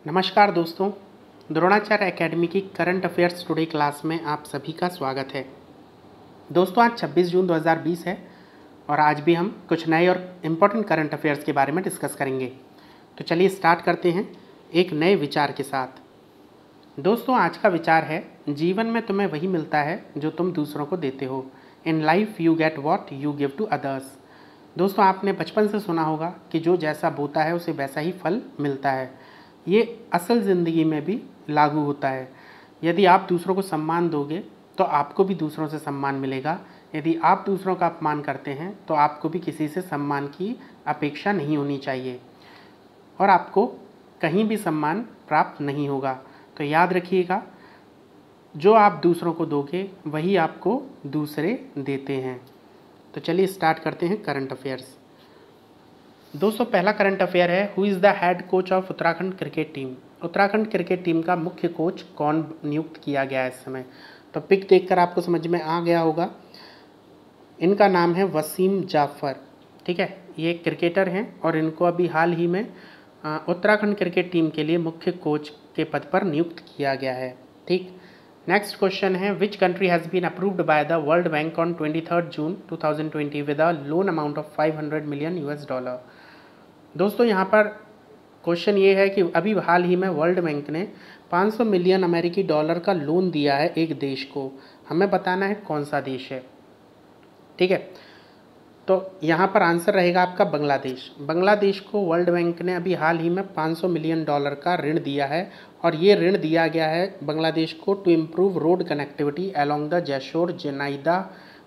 नमस्कार दोस्तों, द्रोणाचार्य एकेडमी की करंट अफेयर्स टुडे क्लास में आप सभी का स्वागत है। दोस्तों, आज 26 जून 2020 है और आज भी हम कुछ नए और इम्पोर्टेंट करंट अफेयर्स के बारे में डिस्कस करेंगे। तो चलिए स्टार्ट करते हैं एक नए विचार के साथ। दोस्तों, आज का विचार है, जीवन में तुम्हें वही मिलता है जो तुम दूसरों को देते हो। In life you get what you give to others. दोस्तों, आपने बचपन से सुना होगा कि जो जैसा बोता है उसे वैसा ही फल मिलता है। ये असल ज़िंदगी में भी लागू होता है। यदि आप दूसरों को सम्मान दोगे तो आपको भी दूसरों से सम्मान मिलेगा। यदि आप दूसरों का अपमान करते हैं तो आपको भी किसी से सम्मान की अपेक्षा नहीं होनी चाहिए और आपको कहीं भी सम्मान प्राप्त नहीं होगा। तो याद रखिएगा, जो आप दूसरों को दोगे वही आपको दूसरे देते हैं। तो चलिए स्टार्ट करते हैं करंट अफेयर्स। दोस्तों, पहला करंट अफेयर है, who is the head coach of Uttarakhand cricket team. Uttarakhand cricket team का मुख्य कोच कौन नियुक्त किया गया है इस समय? तो पिक देखकर आपको समझ में आ गया होगा। इनका नाम है वसीम जाफ़र। ठीक है, ये क्रिकेटर हैं और इनको अभी हाल ही में उत्तराखंड क्रिकेट टीम के लिए मुख्य कोच के पद पर नियुक्त किया गया है। ठीक, नेक्स्ट क्वेश्चन है, which country has been approved by the World Bank on 23 June 2020 with a loan amount of $500 million US। दोस्तों, यहाँ पर क्वेश्चन ये है कि अभी हाल ही में वर्ल्ड बैंक ने 500 मिलियन अमेरिकी डॉलर का लोन दिया है एक देश को। हमें बताना है कौन सा देश है। ठीक है, तो यहाँ पर आंसर रहेगा आपका बांग्लादेश। बांग्लादेश को वर्ल्ड बैंक ने अभी हाल ही में 500 मिलियन डॉलर का ऋण दिया है और ये ऋण दिया गया है बांग्लादेश को to improve road connectivity along the Jessore Jhenaidah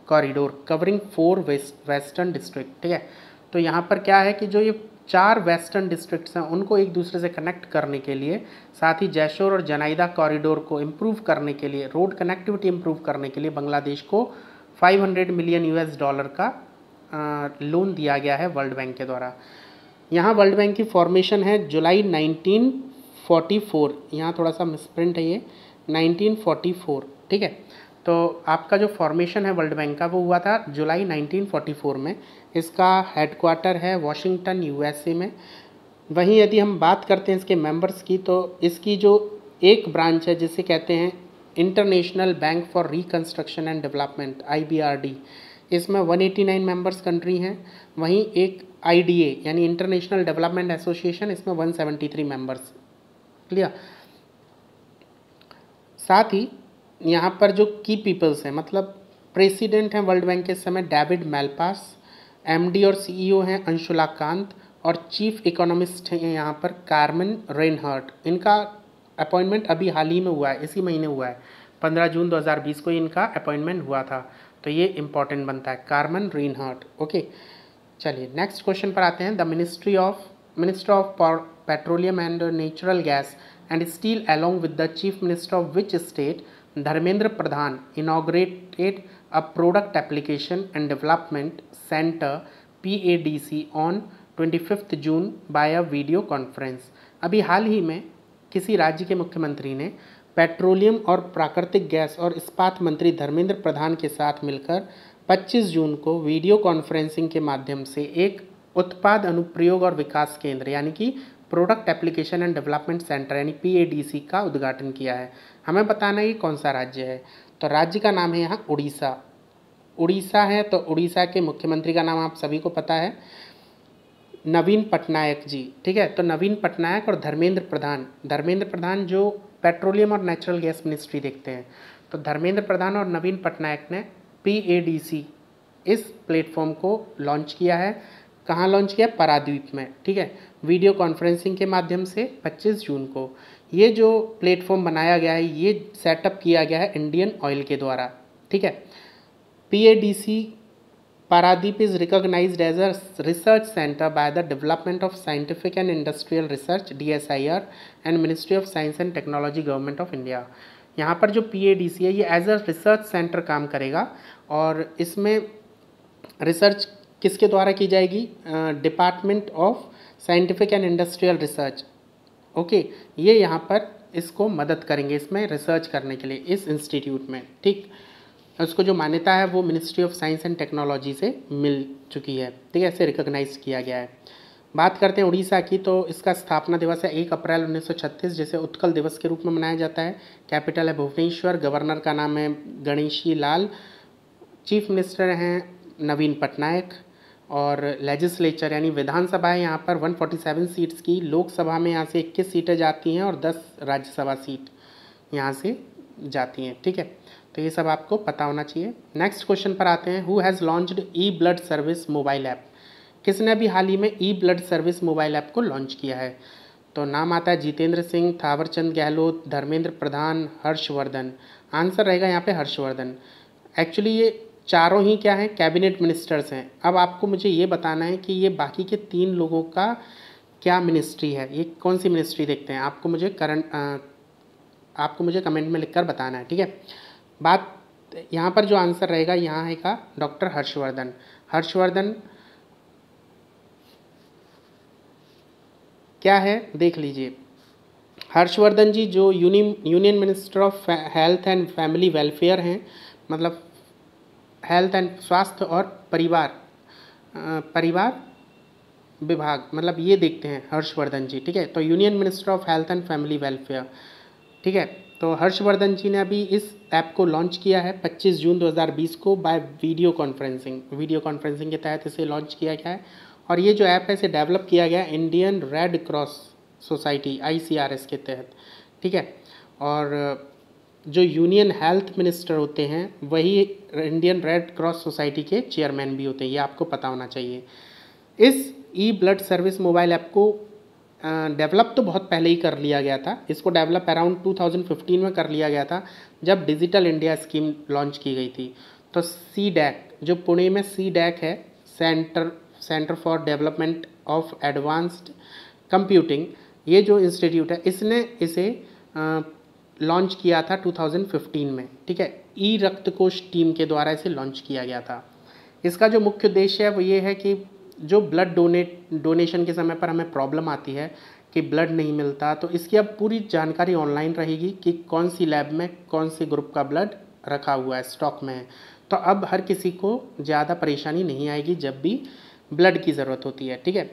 corridor covering 4 western district. ठीक है, तो यहाँ पर क्या है कि जो ये 4 वेस्टर्न डिस्ट्रिक्ट्स हैं उनको एक दूसरे से कनेक्ट करने के लिए, साथ ही जैशोर और जनाइदा कॉरिडोर को इम्प्रूव करने के लिए, रोड कनेक्टिविटी इम्प्रूव करने के लिए बांग्लादेश को $500 मिलियन का लोन दिया गया है वर्ल्ड बैंक के द्वारा। यहाँ वर्ल्ड बैंक की फॉर्मेशन है जुलाई 1944। यहाँ थोड़ा सा मिसप्रिंट है, ये 1944। ठीक है, तो आपका जो फॉर्मेशन है वर्ल्ड बैंक का वो हुआ था जुलाई 1944 में। इसका हेडक्वार्टर है वॉशिंगटन USA में। वहीं यदि हम बात करते हैं इसके मेंबर्स की, तो इसकी जो एक ब्रांच है जिसे कहते हैं international bank for reconstruction and development IBRD, इसमें 189 मेंबर्स कंट्री हैं। वहीं एक IDA यानी इंटरनेशनल डेवलपमेंट एसोसिएशन, इसमें 173 मेंबर्स। क्लियर। साथ ही यहाँ पर जो की पीपल्स हैं, मतलब प्रेसिडेंट हैं वर्ल्ड बैंक के समय डेविड मैलपास, MD और CEO हैं अंशुला कांत और चीफ इकोनॉमिस्ट हैं यहाँ पर कार्मेन रेनहार्ट। इनका अपॉइंटमेंट अभी हाल ही में हुआ है, इसी महीने हुआ है, 15 जून 2020 को इनका अपॉइंटमेंट हुआ था। तो ये इंपॉर्टेंट बनता है, कार्मेन रेनहार्ट। ओके, चलिए नेक्स्ट क्वेश्चन पर आते हैं। The minister of petroleum and natural gas and steel along with the chief minister of which state, Dharmendra Pradhan inaugurated a product application and development center PADC on 25 June by a video conference। अभी हाल ही में किसी राज्य के मुख्यमंत्री ने petroleum और प्राकृतिक गैस और इस्पात मंत्री धर्मेंद्र प्रधान के साथ मिलकर 25 जून को वीडियो कॉन्फ्रेंसिंग के माध्यम से एक उत्पाद अनुप्रयोग और विकास केंद्र यानी कि product application and development centre यानी PADC का उद्घाटन किया है। हमें बताना है ये कौन सा राज्य है। तो राज्य का नाम है यहाँ उड़ीसा। उड़ीसा है, तो उड़ीसा के मुख्यमंत्री का नाम आप सभी को पता है, नवीन पटनायक जी। ठीक है, तो नवीन पटनायक और धर्मेंद्र प्रधान जो पेट्रोलियम और नेचुरल गैस मिनिस्ट्री देखते हैं, तो धर्मेंद्र प्रधान और नवीन पटनायक ने PADC इस प्लेटफॉर्म को लॉन्च किया है। कहाँ लॉन्च किया? पारादीप में। ठीक है, वीडियो कॉन्फ्रेंसिंग के माध्यम से 25 जून को ये जो प्लेटफॉर्म बनाया गया है, ये सेटअप किया गया है इंडियन ऑयल के द्वारा। ठीक है, PADC Paradip is recognized as a research center by the Department of Scientific and Industrial Research DSIR and Ministry of Science and Technology Government of India। यहाँ पर जो PADC है ये एज अ रिसर्च सेंटर काम करेगा और इसमें research किसके द्वारा की जाएगी? Department of scientific and industrial research. Okay, ये यहाँ पर इसको मदद करेंगे इसमें रिसर्च करने के लिए इस इंस्टीट्यूट में। ठीक, उसको जो मान्यता है वो ministry of science and technology से मिल चुकी है। ठीक है, इसे रिकॉग्नाइज किया गया है। बात करते हैं उड़ीसा की, तो इसका स्थापना दिवस है 1 अप्रैल 1936, जिसे उत्कल दिवस के रूप में मनाया जाता है। कैपिटल है भुवनेश्वर, गवर्नर का नाम है गणेशी लाल, चीफ मिनिस्टर हैं नवीन पटनायक, और लेजिस्लेचर यानी विधानसभा है यहाँ पर 147 सीट्स की, लोकसभा में यहाँ से 21 सीटें जाती हैं और 10 राज्यसभा सीट यहाँ से जाती हैं। ठीक है, तो ये सब आपको पता होना चाहिए। नेक्स्ट क्वेश्चन पर आते हैं। Who has launched E blood service mobile app? किसने अभी हाल ही में ई ब्लड सर्विस मोबाइल ऐप को लॉन्च किया है? तो नाम आता है जितेंद्र सिंह, थावरचंद गहलोत, धर्मेंद्र प्रधान, हर्षवर्धन। आंसर रहेगा यहाँ पे हर्षवर्धन। एक्चुअली ये चारों ही क्या हैं, कैबिनेट मिनिस्टर्स हैं। अब आपको मुझे ये बताना है कि ये बाकी के 3 लोगों का क्या मिनिस्ट्री है, ये कौन सी मिनिस्ट्री देखते हैं, आपको मुझे कमेंट में लिखकर बताना है। ठीक है, बात यहाँ पर जो आंसर रहेगा यहाँ है का डॉक्टर हर्षवर्धन। हर्षवर्धन क्या है देख लीजिए। हर्षवर्धन जी जो union minister of health and family welfare हैं, मतलब हेल्थ एंड स्वास्थ्य और परिवार विभाग, मतलब ये देखते हैं हर्षवर्धन जी। ठीक है, तो union minister of health and family welfare. ठीक है, तो हर्षवर्धन जी ने अभी इस ऐप को लॉन्च किया है 25 जून 2020 को बाय वीडियो कॉन्फ्रेंसिंग के तहत इसे लॉन्च किया गया है। और ये जो ऐप है इसे डेवलप किया गया Indian red cross society ICRS के तहत। ठीक है, और जो यूनियन हेल्थ मिनिस्टर होते हैं वही इंडियन रेड क्रॉस सोसाइटी के चेयरमैन भी होते हैं, ये आपको पता होना चाहिए। इस ई ब्लड सर्विस मोबाइल ऐप को डेवलप तो बहुत पहले ही कर लिया गया था। इसको डेवलप अराउंड 2015 में कर लिया गया था, जब डिजिटल इंडिया स्कीम लॉन्च की गई थी। तो CDAC जो पुणे में CDAC है, centre for development of advanced computing, ये जो इंस्टीट्यूट है इसने इसे लॉन्च किया था 2015 में। ठीक है, ई रक्त कोष टीम के द्वारा इसे लॉन्च किया गया था। इसका जो मुख्य उद्देश्य है वो ये है कि जो ब्लड डोनेशन के समय पर हमें प्रॉब्लम आती है कि ब्लड नहीं मिलता, तो इसकी अब पूरी जानकारी ऑनलाइन रहेगी कि कौन सी लैब में कौन सी ग्रुप का ब्लड रखा हुआ है, स्टॉक में है। तो अब हर किसी को ज़्यादा परेशानी नहीं आएगी जब भी ब्लड की ज़रूरत होती है। ठीक है,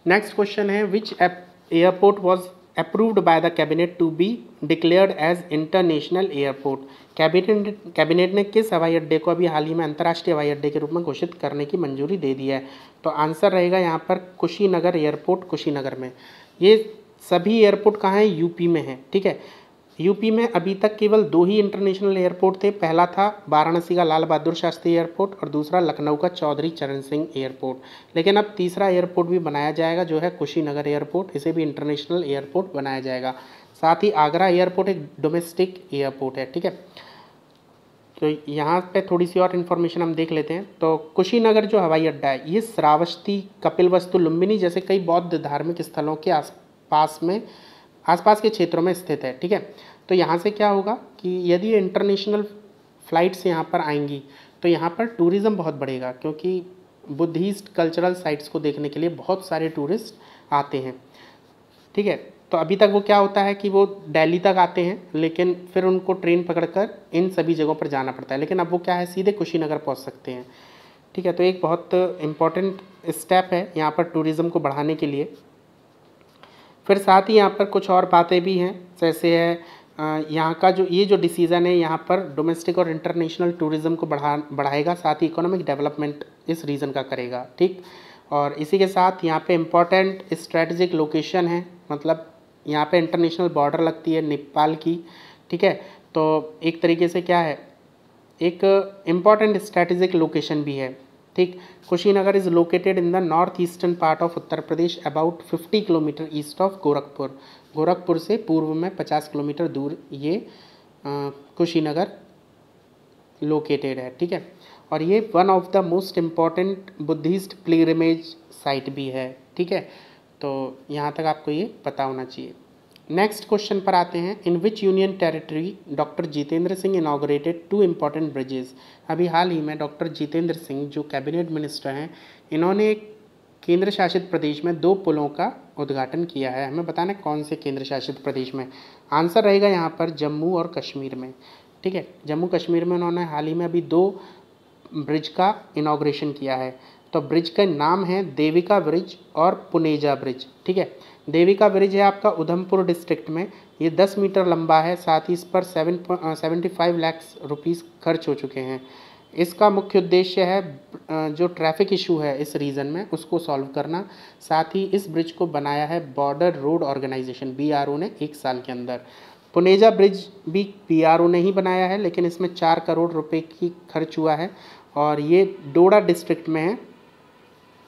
नेक्स्ट क्वेश्चन है which airport was approved by the cabinet to be declared as international airport? Cabinet ने किस हवाई अड्डे को अभी हाल ही में अंतर्राष्ट्रीय हवाई अड्डे के रूप में घोषित करने की मंजूरी दे दी है? तो आंसर रहेगा यहाँ पर कुशीनगर एयरपोर्ट, कुशीनगर में। ये सभी एयरपोर्ट कहाँ हैं? यूपी में है। ठीक है, यूपी में अभी तक केवल 2 ही इंटरनेशनल एयरपोर्ट थे। पहला था वाराणसी का लाल बहादुर शास्त्री एयरपोर्ट और दूसरा लखनऊ का चौधरी चरण सिंह एयरपोर्ट। लेकिन अब तीसरा एयरपोर्ट भी बनाया जाएगा जो है कुशीनगर एयरपोर्ट, इसे भी इंटरनेशनल एयरपोर्ट बनाया जाएगा। साथ ही आगरा एयरपोर्ट एक डोमेस्टिक एयरपोर्ट है। ठीक है, तो यहाँ पे थोड़ी सी और इन्फॉर्मेशन हम देख लेते हैं। तो कुशीनगर जो हवाई अड्डा है ये श्रावस्ती, कपिलवस्तु, लुम्बिनी जैसे कई बौद्ध धार्मिक स्थलों के आसपास के क्षेत्रों में स्थित है। ठीक है, तो यहाँ से क्या होगा कि यदि इंटरनेशनल फ़्लाइट्स यहाँ पर आएंगी तो यहाँ पर टूरिज़्म बहुत बढ़ेगा, क्योंकि बुद्धिस्ट कल्चरल साइट्स को देखने के लिए बहुत सारे टूरिस्ट आते हैं। ठीक है, तो अभी तक वो क्या होता है कि वो दिल्ली तक आते हैं, लेकिन फिर उनको ट्रेन पकड़कर इन सभी जगहों पर जाना पड़ता है, लेकिन अब वो क्या है सीधे कुशीनगर पहुँच सकते हैं। ठीक है, तो एक बहुत इम्पॉर्टेंट स्टेप है यहाँ पर टूरिज़्म को बढ़ाने के लिए। फिर साथ ही यहाँ पर कुछ और बातें भी हैं, जैसे है यहाँ का ये जो डिसीज़न है यहाँ पर डोमेस्टिक और इंटरनेशनल टूरिज़्म को बढ़ाएगा, साथ ही इकोनॉमिक डेवलपमेंट इस रीजन का करेगा। ठीक, और इसी के साथ यहाँ पे इम्पॉर्टेंट स्ट्रेटजिक लोकेशन है, मतलब यहाँ पे इंटरनेशनल बॉर्डर लगती है नेपाल की। ठीक है, तो एक तरीके से क्या है, एक इम्पॉर्टेंट स्ट्रेटजिक लोकेशन भी है। ठीक, Kushinagar is located in the north eastern part of Uttar Pradesh about 50 kilometre east of Gorakhpur. Gorakhpur से पूर्व में 50 किलोमीटर दूर ये कुशीनगर लोकेटेड है। ठीक है, और ये one of the most important Buddhist pilgrimage site भी है। ठीक है, तो यहाँ तक आपको ये पता होना चाहिए। नेक्स्ट क्वेश्चन पर आते हैं। In which union territory doctor Jitendra Singh inaugurated 2 important bridges? अभी हाल ही में डॉक्टर जितेंद्र सिंह जो कैबिनेट मिनिस्टर हैं, इन्होंने एक केंद्र शासित प्रदेश में 2 पुलों का उद्घाटन किया है। हमें बताना है कौन से केंद्र शासित प्रदेश में। आंसर रहेगा यहाँ पर जम्मू और कश्मीर में। ठीक है, जम्मू कश्मीर में उन्होंने हाल ही में अभी 2 ब्रिज का इनाग्रेशन किया है। तो ब्रिज का नाम है देविका ब्रिज और पुनेजा ब्रिज। ठीक है, देविका ब्रिज है आपका उधमपुर डिस्ट्रिक्ट में, ये 10 मीटर लंबा है, साथ ही इस पर 75 लाख रुपीस खर्च हो चुके हैं। इसका मुख्य उद्देश्य है जो ट्रैफिक इशू है इस रीजन में उसको सॉल्व करना। साथ ही इस ब्रिज को बनाया है बॉर्डर रोड ऑर्गेनाइजेशन BRO ने 1 साल के अंदर। पुनेजा ब्रिज भी BRO ने ही बनाया है, लेकिन इसमें 4 करोड़ रुपए की खर्च हुआ है और ये डोडा डिस्ट्रिक्ट में है,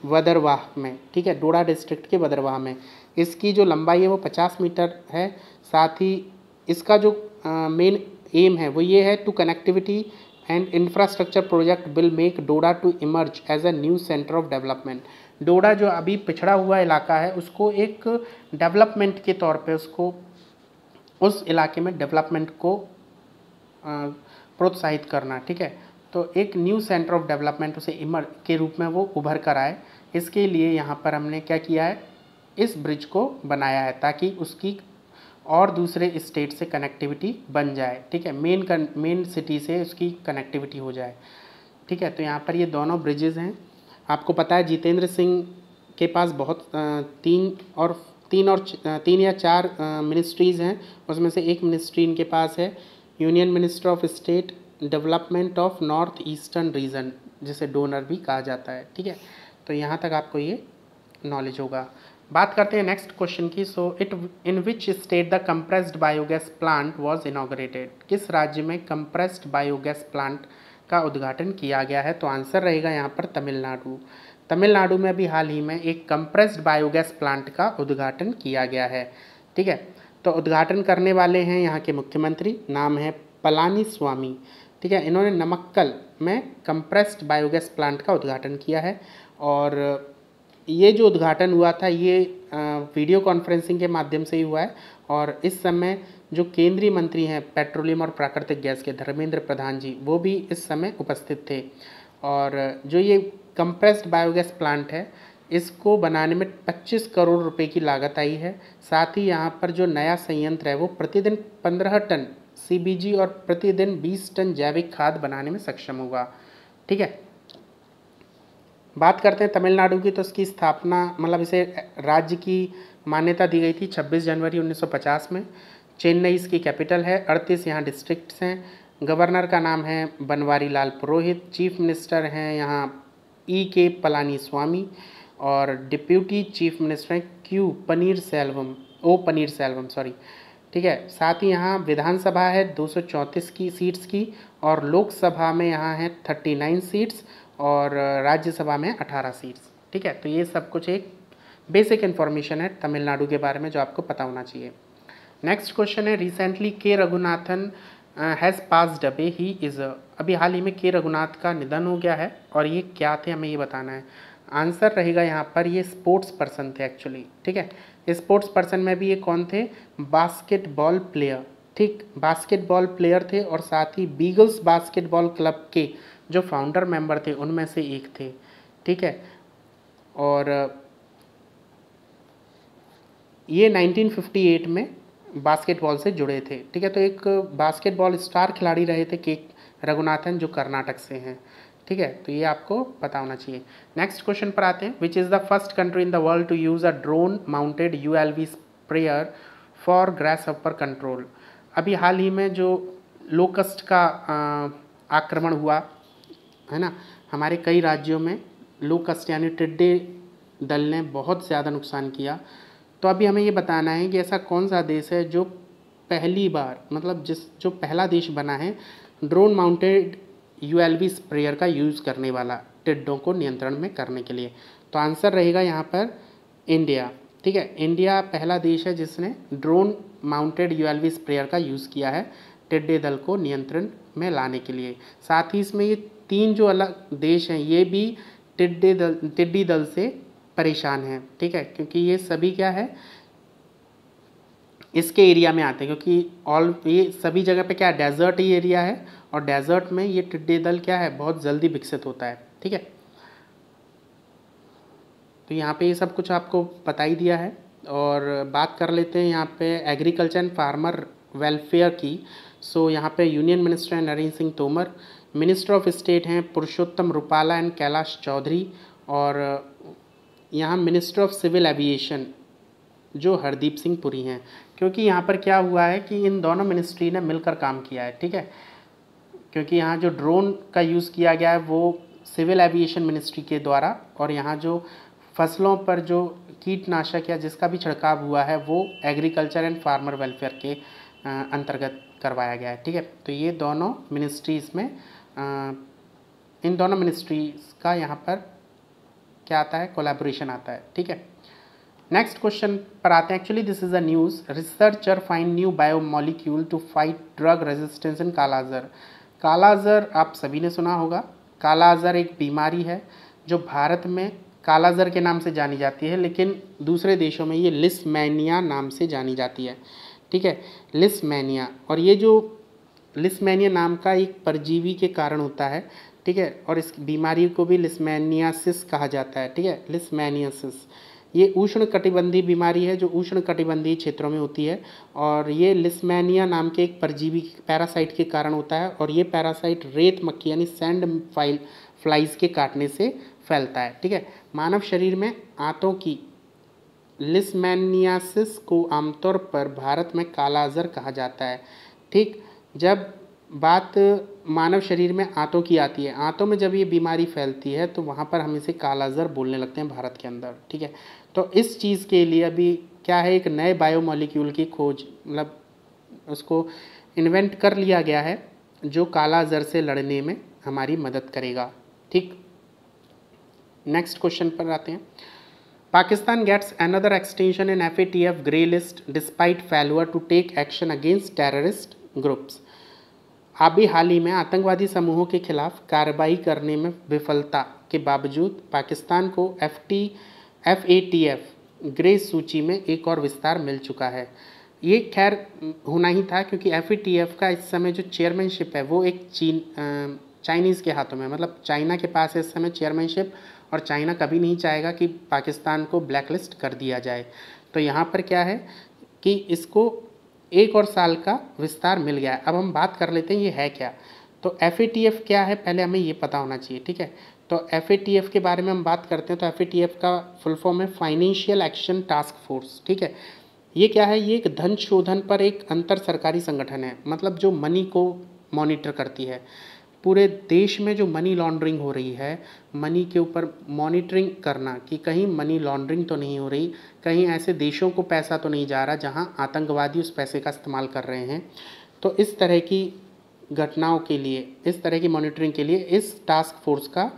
भदरवाह में। ठीक है, डोडा डिस्ट्रिक्ट के भदरवाह में। इसकी जो लंबाई है वो 50 मीटर है। साथ ही इसका जो मेन एम है वो ये है two connectivity and infrastructure project will make Doda to emerge as a new centre of development. Doda जो अभी पिछड़ा हुआ इलाका है उसको एक डेवलपमेंट के तौर पे उसको उस इलाके में डेवलपमेंट को प्रोत्साहित करना। ठीक है, तो एक न्यू सेंटर ऑफ डेवलपमेंट उसे इमर्ज के रूप में वो उभर कर आए। इसके लिए यहाँ पर हमने क्या किया है, इस ब्रिज को बनाया है ताकि उसकी और दूसरे स्टेट से कनेक्टिविटी बन जाए। ठीक है, मेन सिटी से उसकी कनेक्टिविटी हो जाए। ठीक है, तो यहाँ पर ये दोनों ब्रिजेज़ हैं। आपको पता है जितेंद्र सिंह के पास बहुत 3 या 4 मिनिस्ट्रीज़ हैं, उसमें से एक मिनिस्ट्री इनके पास है union minister of state development of north eastern region, जिसे डोनर भी कहा जाता है। ठीक है, तो यहाँ तक आपको ये नॉलेज होगा। बात करते हैं नेक्स्ट क्वेश्चन की। So it in which state the compressed biogas plant was inaugurated. किस राज्य में कंप्रेस्ड बायोगैस प्लांट का उद्घाटन किया गया है? तो आंसर रहेगा यहाँ पर तमिलनाडु। तमिलनाडु में भी हाल ही में एक कंप्रेस्ड बायोगैस प्लांट का उद्घाटन किया गया है। ठीक है, तो उद्घाटन करने वाले हैं यहाँ के मुख्यमंत्री, नाम है पलानी स्वामी। ठीक है, इन्होंने नमक्कल में कंप्रेस्ड बायोगैस प्लांट का उद्घाटन किया है और ये जो उद्घाटन हुआ था ये वीडियो कॉन्फ्रेंसिंग के माध्यम से ही हुआ है और इस समय जो केंद्रीय मंत्री हैं पेट्रोलियम और प्राकृतिक गैस के धर्मेंद्र प्रधान जी, वो भी इस समय उपस्थित थे। और जो ये कंप्रेस्ड बायोगैस प्लांट है इसको बनाने में 25 करोड़ रुपए की लागत आई है। साथ ही यहाँ पर जो नया संयंत्र है वो प्रतिदिन 15 टन CBG और प्रतिदिन 20 टन जैविक खाद बनाने में सक्षम होगा। ठीक है, बात करते हैं तमिलनाडु की। तो इसकी स्थापना मतलब इसे राज्य की मान्यता दी गई थी 26 जनवरी 1950 में। चेन्नई इसकी कैपिटल है। 38 यहाँ डिस्ट्रिक्ट्स हैं। गवर्नर का नाम है बनवारी लाल पुरोहित। चीफ मिनिस्टर हैं यहाँ E.K. पलानी स्वामी और डिप्यूटी चीफ मिनिस्टर हैं O. पनीरसेल्वम सॉरी। ठीक है, साथ ही यहाँ विधानसभा है 234 की सीट्स की और लोकसभा में यहाँ है 39 सीट्स और राज्यसभा में 18 सीट्स। ठीक है, तो ये सब कुछ एक बेसिक इन्फॉर्मेशन है तमिलनाडु के बारे में जो आपको पता होना चाहिए। नेक्स्ट क्वेश्चन है रिसेंटली के Raghunathan has passed away he is. अभी हाल ही में के रघुनाथ का निधन हो गया है और ये क्या थे हमें ये बताना है। आंसर रहेगा यहाँ पर ये स्पोर्ट्स पर्सन थे एक्चुअली। ठीक है, स्पोर्ट्स पर्सन में भी ये कौन थे? Basketball player. ठीक, बास्केटबॉल प्लेयर थे और साथ ही बीगल्स बास्केटबॉल क्लब के जो फाउंडर मेंबर थे उनमें से एक थे। ठीक है, और ये 1958 में बास्केटबॉल से जुड़े थे। ठीक है, तो एक बास्केटबॉल स्टार खिलाड़ी रहे थे के रघुनाथन जो कर्नाटक से हैं। ठीक है, तो ये आपको पता होना चाहिए। नेक्स्ट क्वेश्चन पर आते हैं। Which is the first country in the world to use a drone mounted ULV sprayer for grasshopper control. अभी हाल ही में जो लोकस्ट का आक्रमण हुआ है ना, हमारे कई राज्यों में लोकस्ट यानी टिड्डे दल ने बहुत ज़्यादा नुकसान किया। तो अभी हमें ये बताना है कि ऐसा कौन सा देश है जो पहली बार मतलब जो पहला देश बना है ड्रोन माउंटेड ULV स्प्रेयर का यूज़ करने वाला टिड्डों को नियंत्रण में करने के लिए। तो आंसर रहेगा यहाँ पर इंडिया। ठीक है, इंडिया पहला देश है जिसने ड्रोन माउंटेड ULV स्प्रेयर का यूज़ किया है टिड्डे दल को नियंत्रण में लाने के लिए। साथ ही इसमें ये 3 जो अलग देश हैं ये भी टिड्डी दल से परेशान हैं। ठीक है, क्योंकि ये सभी क्या है इसके एरिया में आते हैं, क्योंकि ये सभी जगह पे क्या डेजर्ट ही एरिया है और डेजर्ट में ये टिड्डे दल क्या है बहुत जल्दी विकसित होता है। ठीक है, तो यहाँ पे ये सब कुछ आपको बता ही दिया है। और बात कर लेते हैं यहाँ पे एग्रीकल्चर एंड फार्मर वेलफेयर की। सो यहाँ पे यूनियन मिनिस्टर हैं Narendra Singh Tomar, minister of state हैं पुरुषोत्तम रुपाला एंड कैलाश चौधरी और यहाँ मिनिस्टर ऑफ सिविल एविएशन जो हरदीप सिंह पुरी हैं, क्योंकि यहाँ पर क्या हुआ है कि इन दोनों मिनिस्ट्री ने मिलकर काम किया है, ठीक है। क्योंकि यहाँ जो ड्रोन का यूज़ किया गया है वो सिविल एविएशन मिनिस्ट्री के द्वारा, और यहाँ जो फसलों पर जो कीटनाशक या जिसका भी छिड़काव हुआ है वो एग्रीकल्चर एंड फार्मर वेलफेयर के अंतर्गत करवाया गया है, ठीक है। तो ये दोनों मिनिस्ट्रीज़ में इन दोनों मिनिस्ट्रीज़ का यहाँ पर क्या आता है, कोलैबोरेशन आता है, ठीक है। नेक्स्ट क्वेश्चन पर आते हैं। Actually this is a news. Researcher find new biomolecule to fight drug resistance in kala-azar. Kala-azar आप सभी ने सुना होगा। कालाजार एक बीमारी है जो भारत में कालाजार के नाम से जानी जाती है, लेकिन दूसरे देशों में ये लिस्मेनिया नाम से जानी जाती है, ठीक है, लिस्मेनिया। और ये जो लिस्मेनिया नाम का एक परजीवी के कारण होता है, ठीक है, और इस बीमारी को भी लिस्मेनियासिस कहा जाता है, ठीक है, लिस्मेनियासिस। ये उष्ण कटिबंधीय बीमारी है जो उष्ण कटिबंधीय क्षेत्रों में होती है, और ये लिस्मेनिया नाम के एक परजीवी पैरासाइट के कारण होता है, और ये पैरासाइट रेत मक्खी यानी सैंड फ्लाइज के काटने से फैलता है, ठीक है। मानव शरीर में आंतों की लिस्मेनियासिस को आमतौर पर भारत में कालाजार कहा जाता है, ठीक। जब बात मानव शरीर में आंतों की आती है, आंतों में जब ये बीमारी फैलती है तो वहाँ पर हम इसे कालाजार बोलने लगते हैं भारत के अंदर, ठीक है। तो इस चीज़ के लिए अभी क्या है, एक नए बायोमोलिक्यूल की खोज, मतलब उसको इन्वेंट कर लिया गया है जो कालाजार से लड़ने में हमारी मदद करेगा, ठीक। नेक्स्ट क्वेश्चन पर आते हैं। Pakistan gets another extension in FATF grey list despite failure to take action against terrorist groups. अभी हाल ही में आतंकवादी समूहों के खिलाफ कार्रवाई करने में विफलता के बावजूद पाकिस्तान को FATF ग्रे सूची में एक और विस्तार मिल चुका है। ये खैर होना ही था, क्योंकि FATF का इस समय जो चेयरमैनशिप है वो एक चाइनीज़ के हाथों में, मतलब चाइना के पास है इस समय चेयरमैनशिप, और चाइना कभी नहीं चाहेगा कि पाकिस्तान को ब्लैकलिस्ट कर दिया जाए। तो यहाँ पर क्या है कि इसको एक और साल का विस्तार मिल गया है। अब हम बात कर लेते हैं ये है क्या। तो FATF क्या है पहले हमें ये पता होना चाहिए, ठीक है। तो FATF के बारे में हम बात करते हैं तो FATF का फुल फॉर्म है फाइनेंशियल एक्शन टास्क फोर्स, ठीक है। ये क्या है, ये एक धन शोधन पर एक अंतर सरकारी संगठन है, मतलब जो मनी को मॉनिटर करती है। पूरे देश में जो मनी लॉन्ड्रिंग हो रही है, मनी के ऊपर मॉनिटरिंग करना कि कहीं मनी लॉन्ड्रिंग तो नहीं हो रही, कहीं ऐसे देशों को पैसा तो नहीं जा रहा जहां आतंकवादी उस पैसे का इस्तेमाल कर रहे हैं। तो इस तरह की घटनाओं के लिए, इस तरह की मॉनिटरिंग के लिए इस टास्क फोर्स का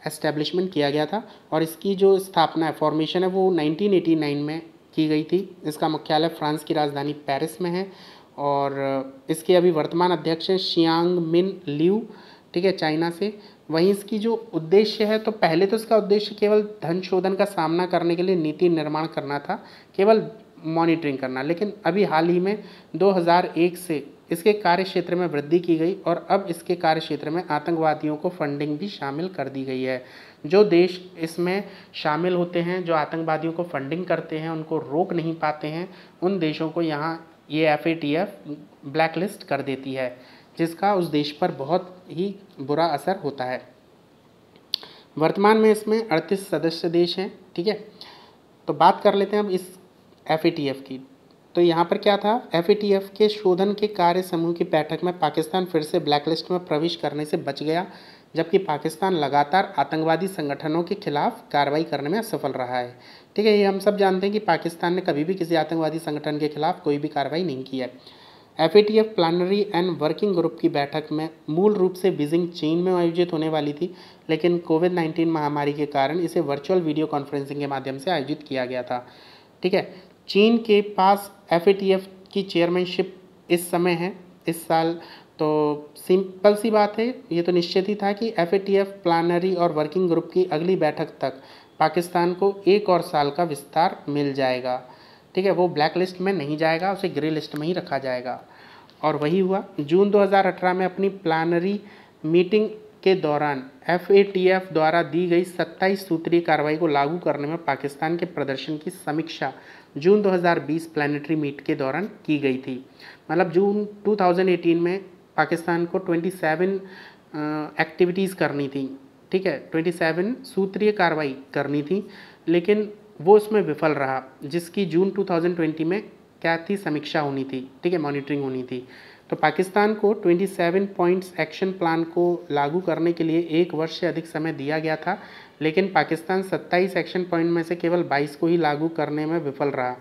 एस्टेब्लिशमेंट किया गया था, और इसकी जो स्थापना है, फॉर्मेशन है, वो 1989 में की गई थी। इसका मुख्यालय फ्रांस की राजधानी पेरिस में है, और इसके अभी वर्तमान अध्यक्ष हैं शियांग मिन लियू, ठीक है, चाइना से। वहीं इसकी जो उद्देश्य है, तो पहले तो इसका उद्देश्य केवल धन शोधन का सामना करने के लिए नीति निर्माण करना था, केवल मॉनिटरिंग करना, लेकिन अभी हाल ही में 2001 से इसके कार्य क्षेत्र में वृद्धि की गई, और अब इसके कार्य क्षेत्र में आतंकवादियों को फंडिंग भी शामिल कर दी गई है। जो देश इसमें शामिल होते हैं, जो आतंकवादियों को फंडिंग करते हैं, उनको रोक नहीं पाते हैं, उन देशों को यहाँ ये FATF ब्लैकलिस्ट कर देती है, जिसका उस देश पर बहुत ही बुरा असर होता है। वर्तमान में इसमें 38 सदस्य देश हैं, ठीक है। तो बात कर लेते हैं अब इस FATF की। तो यहाँ पर क्या था, FATF के शोधन के कार्य समूह की बैठक में पाकिस्तान फिर से ब्लैकलिस्ट में प्रवेश करने से बच गया, जबकि पाकिस्तान लगातार आतंकवादी संगठनों के खिलाफ कार्रवाई करने में असफल रहा है, ठीक है। ये हम सब जानते हैं कि पाकिस्तान ने कभी भी किसी आतंकवादी संगठन के खिलाफ कोई भी कार्रवाई नहीं की है। FATF plenary and working group की बैठक में मूल रूप से बीजिंग चीन में आयोजित होने वाली थी, लेकिन कोविड-19 महामारी के कारण इसे वर्चुअल वीडियो कॉन्फ्रेंसिंग के माध्यम से आयोजित किया गया था, ठीक है। चीन के पास FATF की चेयरमैनशिप इस समय है, इस साल। तो सिंपल सी बात है, ये तो निश्चित ही था कि FATF प्लानरी और वर्किंग ग्रुप की अगली बैठक तक पाकिस्तान को एक और साल का विस्तार मिल जाएगा, ठीक है। वो ब्लैक लिस्ट में नहीं जाएगा, उसे ग्रे लिस्ट में ही रखा जाएगा। और वही हुआ। जून 2018 में अपनी प्लानरी मीटिंग के दौरान FATF द्वारा दी गई 27 सूत्रीय कार्रवाई को लागू करने में पाकिस्तान के प्रदर्शन की समीक्षा जून 2020 प्लानिटरी मीट के दौरान की गई थी। मतलब जून 2018 में पाकिस्तान को 27 एक्टिविटीज़ करनी थी, ठीक है, 27 सूत्रीय कार्रवाई करनी थी, लेकिन वो उसमें विफल रहा, जिसकी जून 2020 में क्या थी, समीक्षा होनी थी, ठीक है, मॉनिटरिंग होनी थी। तो पाकिस्तान को 27 पॉइंट्स एक्शन प्लान को लागू करने के लिए 1 वर्ष से अधिक समय दिया गया था, लेकिन पाकिस्तान 27 एक्शन पॉइंट में से केवल 22 को ही लागू करने में विफल रहा।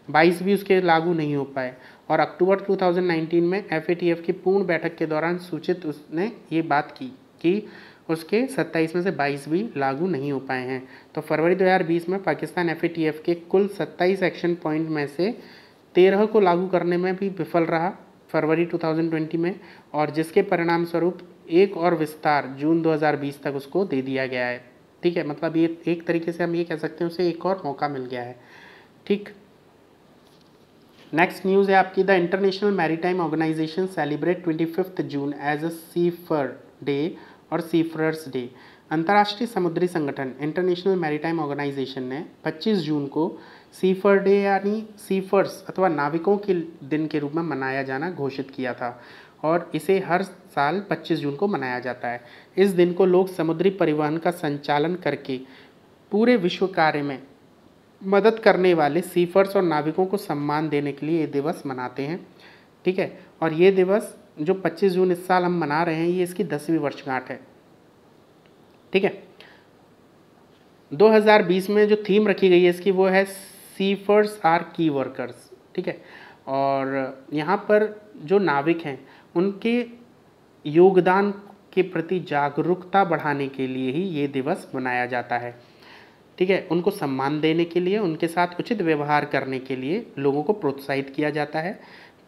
22 भी उसके लागू नहीं हो पाए, और अक्टूबर 2019 में FATF की पूर्ण बैठक के दौरान सूचित उसने ये बात की कि उसके 27 में से 22 भी लागू नहीं हो पाए हैं। तो फरवरी 2020 में पाकिस्तान FATF के कुल 27 एक्शन पॉइंट में से 13 को लागू करने में भी विफल रहा फरवरी 2020 में, और जिसके परिणाम स्वरूप एक और विस्तार जून 2020 तक उसको दे दिया गया है। ठीक है, मतलब ये एक तरीके से हम ये कह सकते हैं उसे एक और मौका मिल गया है। ठीक, नेक्स्ट न्यूज़ है आपकी, the international maritime organisation celebrate 25 June as a seafarer day और सीफरर्स डे। अंतर्राष्ट्रीय समुद्री संगठन इंटरनेशनल मैरीटाइम ऑर्गेनाइजेशन ने 25 जून को सीफर डे यानी सीफर्स अथवा नाविकों के दिन के रूप में मनाया जाना घोषित किया था, और इसे हर साल 25 जून को मनाया जाता है। इस दिन को लोग समुद्री परिवहन का संचालन करके पूरे विश्व कार्य में मदद करने वाले सीफर्स और नाविकों को सम्मान देने के लिए ये दिवस मनाते हैं। ठीक है, और ये दिवस जो 25 जून इस साल हम मना रहे हैं, ये इसकी 10वीं वर्षगांठ है। ठीक है, 2020 में जो थीम रखी गई है इसकी वो है सीफर्स आर की वर्कर्स। ठीक है, और यहाँ पर जो नाविक हैं उनके योगदान के प्रति जागरूकता बढ़ाने के लिए ही ये दिवस मनाया जाता है। ठीक है, उनको सम्मान देने के लिए, उनके साथ उचित व्यवहार करने के लिए लोगों को प्रोत्साहित किया जाता है।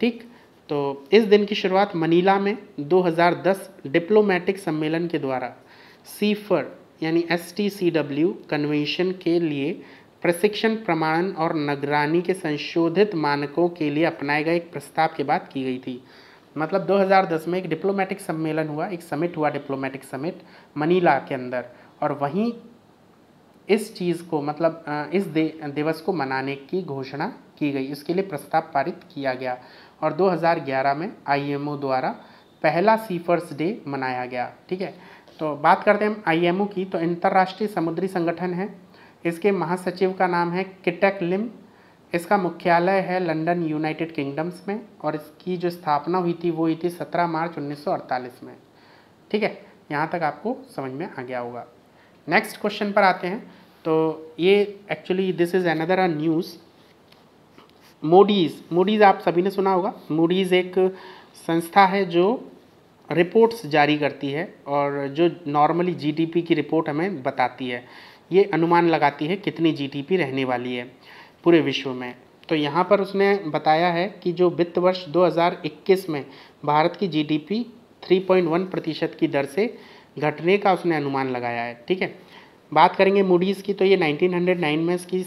ठीक, तो इस दिन की शुरुआत मनीला में 2010 डिप्लोमेटिक सम्मेलन के द्वारा सीफर यानी STCW कन्वेंशन के लिए प्रशिक्षण, प्रमाणन और निगरानी के संशोधित मानकों के लिए अपनाए गए एक प्रस्ताव के बाद की गई थी। मतलब 2010 में एक डिप्लोमेटिक सम्मेलन हुआ, एक समिट हुआ, डिप्लोमेटिक समिट मनीला के अंदर, और वहीं इस चीज़ को मतलब इस दिवस को मनाने की घोषणा की गई, इसके लिए प्रस्ताव पारित किया गया, और 2011 में IMO द्वारा पहला सीफर्स डे मनाया गया। ठीक है, तो बात करते हैं IMO की, तो अंतर्राष्ट्रीय समुद्री संगठन है। इसके महासचिव का नाम है किटेक लिम। इसका मुख्यालय है लंदन, यूनाइटेड किंगडम्स में, और इसकी जो स्थापना हुई थी वो हुई थी 17 मार्च 1948 में। ठीक है, यहाँ तक आपको समझ में आ गया होगा। नेक्स्ट क्वेश्चन पर आते हैं, तो ये actually this is another news. Moody's आप सभी ने सुना होगा। मूडीज़ एक संस्था है जो रिपोर्ट्स जारी करती है, और जो नॉर्मली GDP की रिपोर्ट हमें बताती है, ये अनुमान लगाती है कितनी GDP रहने वाली है पूरे विश्व में। तो यहाँ पर उसने बताया है कि जो वित्त वर्ष 2021 में भारत की GDP 3.1% की दर से घटने का उसने अनुमान लगाया है। ठीक है, बात करेंगे मूडीज़ की, तो ये 1909 में इसकी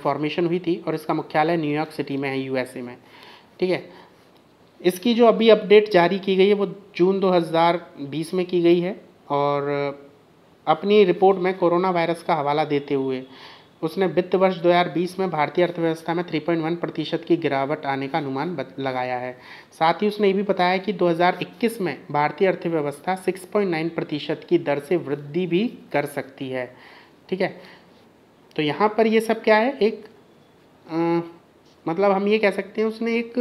फॉर्मेशन हुई थी, और इसका मुख्यालय न्यूयॉर्क सिटी में है, USA में। ठीक है, इसकी जो अभी अपडेट जारी की गई है वो जून 2020 में की गई है, और अपनी रिपोर्ट में कोरोना वायरस का हवाला देते हुए उसने वित्त वर्ष 2020 में भारतीय अर्थव्यवस्था में 3.1% की गिरावट आने का अनुमान लगाया है। साथ ही उसने ये भी बताया कि 2021 में भारतीय अर्थव्यवस्था 6.9% की दर से वृद्धि भी कर सकती है। ठीक है, तो यहाँ पर ये सब क्या है, एक मतलब हम ये कह सकते हैं उसने एक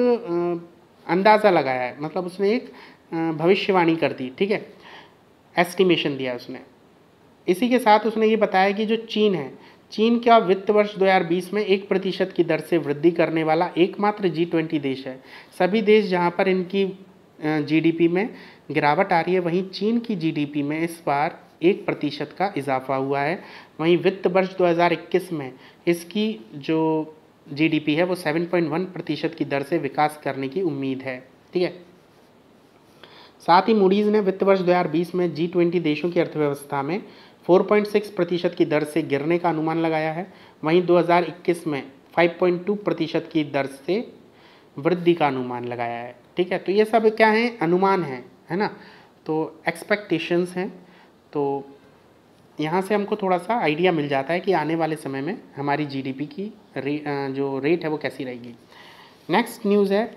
अंदाज़ा लगाया है, मतलब उसने एक भविष्यवाणी कर दी। ठीक है, एस्टिमेशन दिया उसने। इसी के साथ उसने ये बताया कि जो चीन है, चीन का वित्त वर्ष 2020 में 1% की दर से वृद्धि करने वाला एकमात्र G20 देश है। सभी देश जहां पर इनकी GDP में गिरावट आ रही है, वहीं चीन की GDP में इस बार 1% का इजाफा हुआ है। वहीं वित्त वर्ष 2021 में इसकी जो GDP है वो 7.1% की दर से विकास करने की उम्मीद है। ठीक है, साथ ही मूडीज़ ने वित्त वर्ष 2020 में G20 देशों की अर्थव्यवस्था में 4.6% की दर से गिरने का अनुमान लगाया है। वहीं 2021 में 5.2% की दर से वृद्धि का अनुमान लगाया है। ठीक है, तो ये सब क्या है, अनुमान है ना, तो एक्सपेक्टेशंस हैं। तो यहाँ से हमको थोड़ा सा आइडिया मिल जाता है कि आने वाले समय में हमारी GDP की जो रेट है वो कैसी रहेगी। नेक्स्ट न्यूज़ है,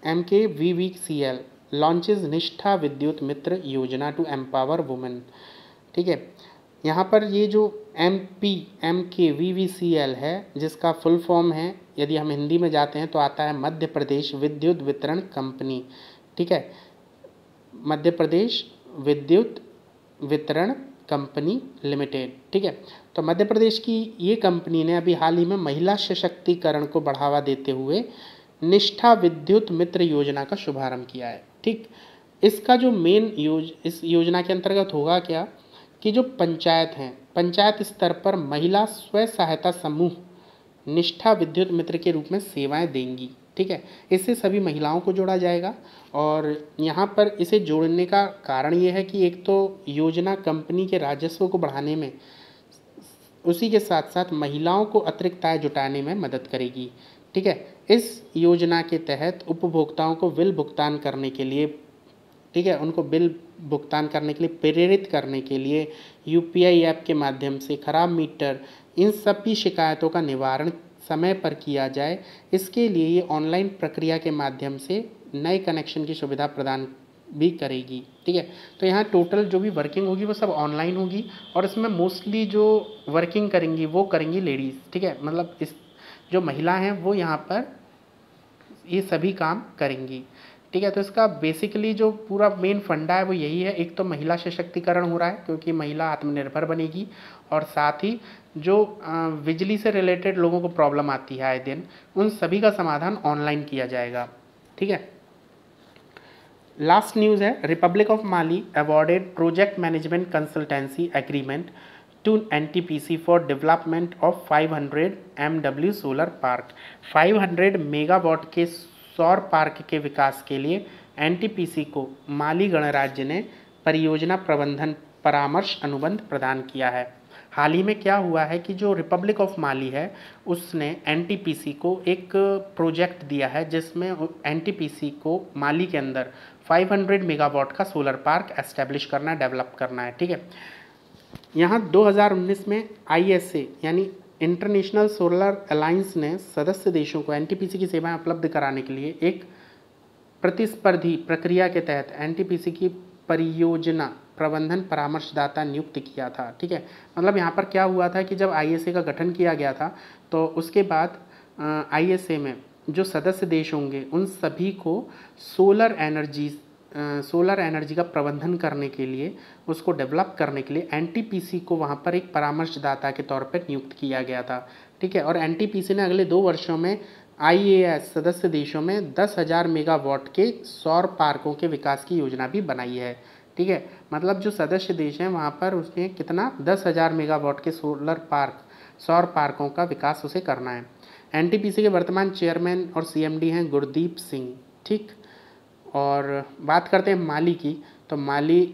MKVVCL लॉन्चेज निष्ठा विद्युत मित्र योजना टू एम्पावर वुमेन। ठीक है। यहाँ पर ये जो MPMKVVCL है, जिसका फुल फॉर्म है, यदि हम हिंदी में जाते हैं तो आता है मध्य प्रदेश विद्युत वितरण कंपनी। ठीक है, मध्य प्रदेश विद्युत वितरण कंपनी लिमिटेड। ठीक है, तो मध्य प्रदेश की ये कंपनी ने अभी हाल ही में महिला सशक्तिकरण को बढ़ावा देते हुए निष्ठा विद्युत मित्र योजना का शुभारंभ किया है। ठीक, इसका जो इस योजना के अंतर्गत होगा क्या कि जो पंचायत हैं, पंचायत स्तर पर महिला स्व सहायता समूह निष्ठा विद्युत मित्र के रूप में सेवाएं देंगी। ठीक है, इससे सभी महिलाओं को जोड़ा जाएगा। और यहाँ पर इसे जोड़ने का कारण ये है कि एक तो योजना कंपनी के राजस्व को बढ़ाने में, उसी के साथ साथ महिलाओं को अतिरिक्त आय जुटाने में मदद करेगी। ठीक है, इस योजना के तहत उपभोक्ताओं को बिल भुगतान करने के लिए, ठीक है, उनको बिल भुगतान करने के लिए प्रेरित करने के लिए यूपीआई ऐप के माध्यम से खराब मीटर, इन सभी शिकायतों का निवारण समय पर किया जाए। इसके लिए ये ऑनलाइन प्रक्रिया के माध्यम से नए कनेक्शन की सुविधा प्रदान भी करेगी। ठीक है, तो यहाँ टोटल जो भी वर्किंग होगी वो सब ऑनलाइन होगी, और इसमें मोस्टली जो वर्किंग करेंगी वो करेंगी लेडीज़। ठीक है, मतलब इस जो महिला हैं वो यहाँ पर ये सभी काम करेंगी। ठीक है, तो इसका बेसिकली जो पूरा मेन फंडा है वो यही है। एक तो महिला सशक्तिकरण हो रहा है क्योंकि महिला आत्मनिर्भर बनेगी, और साथ ही जो बिजली से रिलेटेड लोगों को प्रॉब्लम आती है आए दिन, उन सभी का समाधान ऑनलाइन किया जाएगा। ठीक है, लास्ट न्यूज़ है, Republic of Mali awarded project management consultancy agreement to NTPC for development of 500 MW solar park. 500 megawatt के सौर पार्क के विकास के लिए NTPC को माली गणराज्य ने परियोजना प्रबंधन परामर्श अनुबंध प्रदान किया है। हाल ही में क्या हुआ है कि जो रिपब्लिक ऑफ माली है उसने NTPC को एक प्रोजेक्ट दिया है जिसमें NTPC को माली के अंदर 500 मेगावाट का सोलर पार्क एस्टेब्लिश करना है, डेवलप करना है। ठीक है, यहाँ 2019 में ISA यानी इंटरनेशनल सोलर अलायंस ने सदस्य देशों को NTPC की सेवाएं उपलब्ध कराने के लिए एक प्रतिस्पर्धी प्रक्रिया के तहत NTPC की परियोजना प्रबंधन परामर्शदाता नियुक्त किया था। ठीक है, मतलब यहाँ पर क्या हुआ था कि जब ISA का गठन किया गया था तो उसके बाद ISA में जो सदस्य देश होंगे उन सभी को सोलर एनर्जी का प्रबंधन करने के लिए, उसको डेवलप करने के लिए NTPC को वहाँ पर एक परामर्शदाता के तौर पर नियुक्त किया गया था। ठीक है, और NTPC ने अगले 2 वर्षों में IAS सदस्य देशों में 10,000 मेगावाट के सौर पार्कों के विकास की योजना भी बनाई है। ठीक है, मतलब जो सदस्य देश हैं वहाँ पर उसने कितना 10,000 मेगावाट के सौर पार्कों का विकास उसे करना है। NTPC के वर्तमान चेयरमैन और CMD हैं गुरदीप सिंह। ठीक, और बात करते हैं माली की, तो माली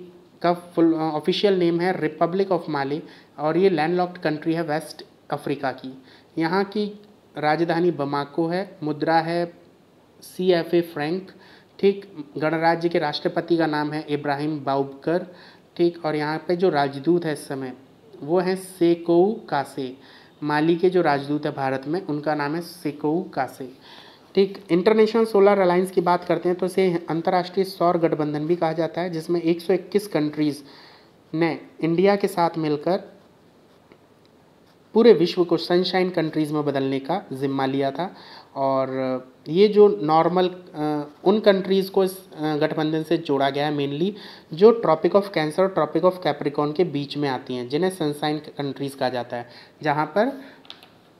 का फुल ऑफिशियल नेम है रिपब्लिक ऑफ माली, और ये लैंडलॉक्ड कंट्री है वेस्ट अफ्रीका की। यहाँ की राजधानी बमाको है, मुद्रा है CFA फ्रैंक। ठीक, गणराज्य के राष्ट्रपति का नाम है इब्राहिम बाउबकर। ठीक, और यहाँ पे जो राजदूत है इस समय वो हैं सेकोऊ कासे। माली के जो राजदूत है भारत में उनका नाम है सेकोऊ कासे। ठीक, इंटरनेशनल सोलर अलायंस की बात करते हैं तो इसे अंतर्राष्ट्रीय सौर गठबंधन भी कहा जाता है, जिसमें 121 कंट्रीज़ ने इंडिया के साथ मिलकर पूरे विश्व को सनशाइन कंट्रीज़ में बदलने का जिम्मा लिया था। और ये जो नॉर्मल उन कंट्रीज़ को इस गठबंधन से जोड़ा गया है मेनली जो ट्रॉपिक ऑफ कैंसर और ट्रॉपिक ऑफ कैप्रिकॉर्न के बीच में आती हैं, जिन्हें सनशाइन कंट्रीज़ कहा जाता है, जहाँ पर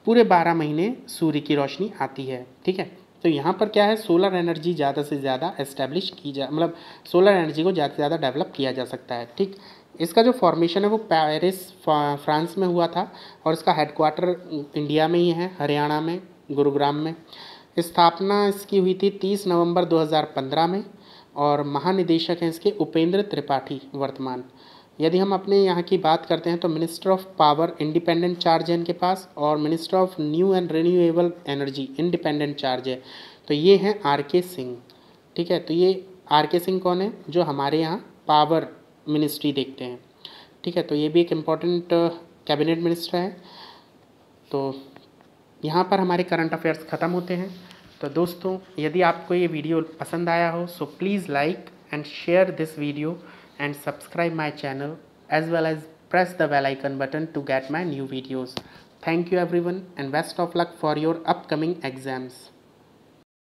पूरे 12 महीने सूर्य की रोशनी आती है। ठीक है, तो यहाँ पर क्या है, सोलर एनर्जी ज़्यादा से ज़्यादा एस्टेब्लिश मतलब सोलर एनर्जी को ज़्यादा से ज़्यादा डेवलप किया जा सकता है। ठीक, इसका जो फॉर्मेशन है वो पेरिस फ्रांस में हुआ था, और इसका हेडक्वार्टर इंडिया में ही है, हरियाणा में गुरुग्राम में। स्थापना इसकी हुई थी 30 नवंबर 2015 में, और महानिदेशक हैं इसके उपेंद्र त्रिपाठी वर्तमान। यदि हम अपने यहाँ की बात करते हैं तो minister of power independent charge है इनके पास, और minister of new and renewable energy independent charge है। तो ये हैं RK सिंह। ठीक है, तो ये RK सिंह कौन है, जो हमारे यहाँ पावर मिनिस्ट्री देखते हैं। ठीक है, तो ये भी एक इम्पॉर्टेंट कैबिनेट मिनिस्टर है। तो यहाँ पर हमारे करंट अफेयर्स ख़त्म होते हैं। तो दोस्तों, यदि आपको ये वीडियो पसंद आया हो so please like and share this video and subscribe my channel as well as press the bell icon button to get my new videos. Thank you everyone and best of luck for your upcoming exams.